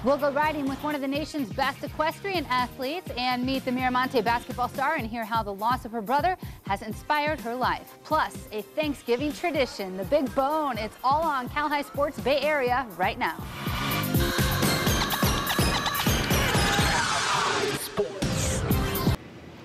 We'll go riding with one of the nation's best equestrian athletes and meet the Miramonte basketball star and hear how the loss of her brother has inspired her life. Plus, a Thanksgiving tradition, the Big Bone. It's all on Cal High Sports Bay Area right now.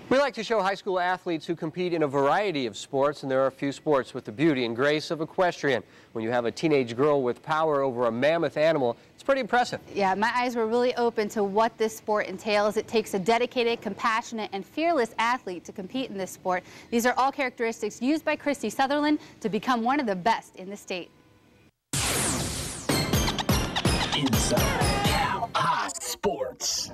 We like to show high school athletes who compete in a variety of sports, and there are a few sports with the beauty and grace of equestrian. When you have a teenage girl with power over a mammoth animal, it's pretty impressive. Yeah, my eyes were really open to what this sport entails. It takes a dedicated, compassionate, and fearless athlete to compete in this sport. These are all characteristics used by Christy Sutherland to become one of the best in the state. Inside Cal High Sports.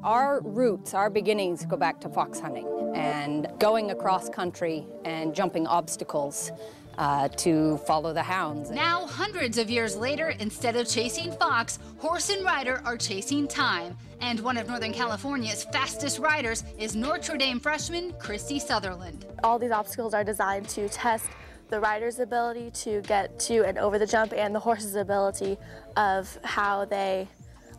Our roots, our beginnings go back to fox hunting and going across country and jumping obstacles to follow the hounds. Now, hundreds of years later, instead of chasing fox, horse and rider are chasing time. And one of Northern California's fastest riders is Notre Dame freshman Christy Sutherland. All these obstacles are designed to test the rider's ability to get to and over the jump and the horse's ability of how they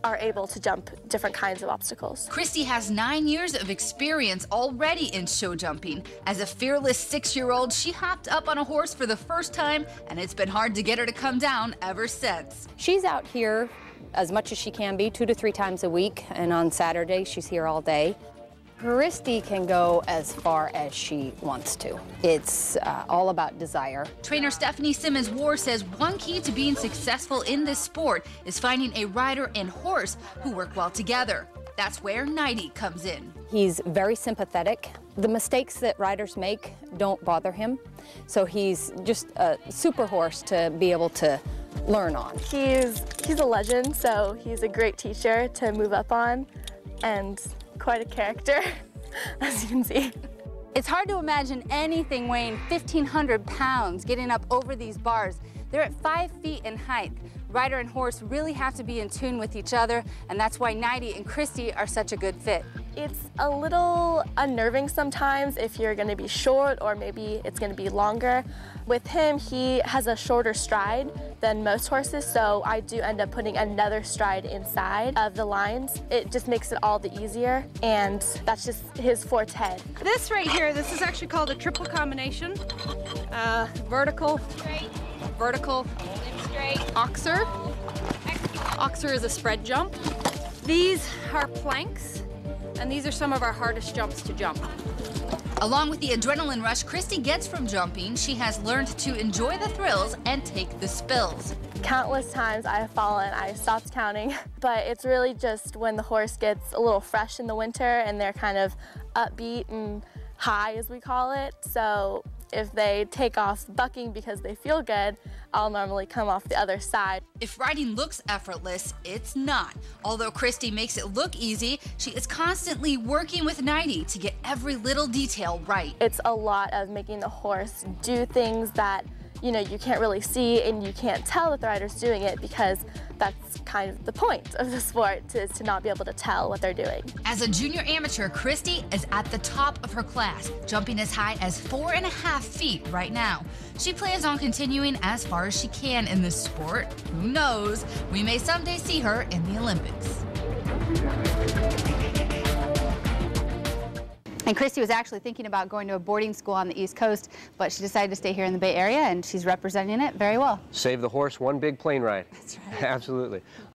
are able to jump different kinds of obstacles. Christy has 9 years of experience already in show jumping. As a fearless 6-year-old, she hopped up on a horse for the first time, and it's been hard to get her to come down ever since. She's out here as much as she can be, 2 to 3 times a week, and on Saturday she's here all day. Christy can go as far as she wants to. It's all about desire. Trainer Stephanie Simmons-War says one key to being successful in this sport is finding a rider and horse who work well together. That's where Nighty comes in. He's very sympathetic. The mistakes that riders make don't bother him, so he's just a super horse to be able to learn on. He's a legend, so he's a great teacher to move up on, and quite a character, as you can see. It's hard to imagine anything weighing 1,500 pounds getting up over these bars. They're at 5 feet in height. Rider and horse really have to be in tune with each other, and that's why Nighty and Christy are such a good fit. It's a little unnerving sometimes if you're going to be short or maybe it's going to be longer. With him, he has a shorter stride than most horses, so I do end up putting another stride inside of the lines. It just makes it all the easier, and that's just his forte. This right here, this is actually called a triple combination. Vertical, straight, vertical, straight, oxer. Oxer is a spread jump. These are planks, and these are some of our hardest jumps to jump. Along with the adrenaline rush Christy gets from jumping, she has learned to enjoy the thrills and take the spills. Countless times I have fallen, I stopped counting, but it's really just when the horse gets a little fresh in the winter and they're kind of upbeat and high, as we call it. So if they take off bucking because they feel good, I'll normally come off the other side. If riding looks effortless, it's not. Although Christy makes it look easy, she is constantly working with Nighty to get every little detail right. It's a lot of making the horse do things that, you know, you can't really see and you can't tell that the rider's doing it, because that's kind of the point of the sport, is to not be able to tell what they're doing. As a junior amateur, Christy is at the top of her class, jumping as high as 4.5 feet right now. She plans on continuing as far as she can in this sport. Who knows? We may someday see her in the Olympics. And Christy was actually thinking about going to a boarding school on the East Coast, but she decided to stay here in the Bay Area, and she's representing it very well. Save the horse one big plane ride. That's right. Absolutely.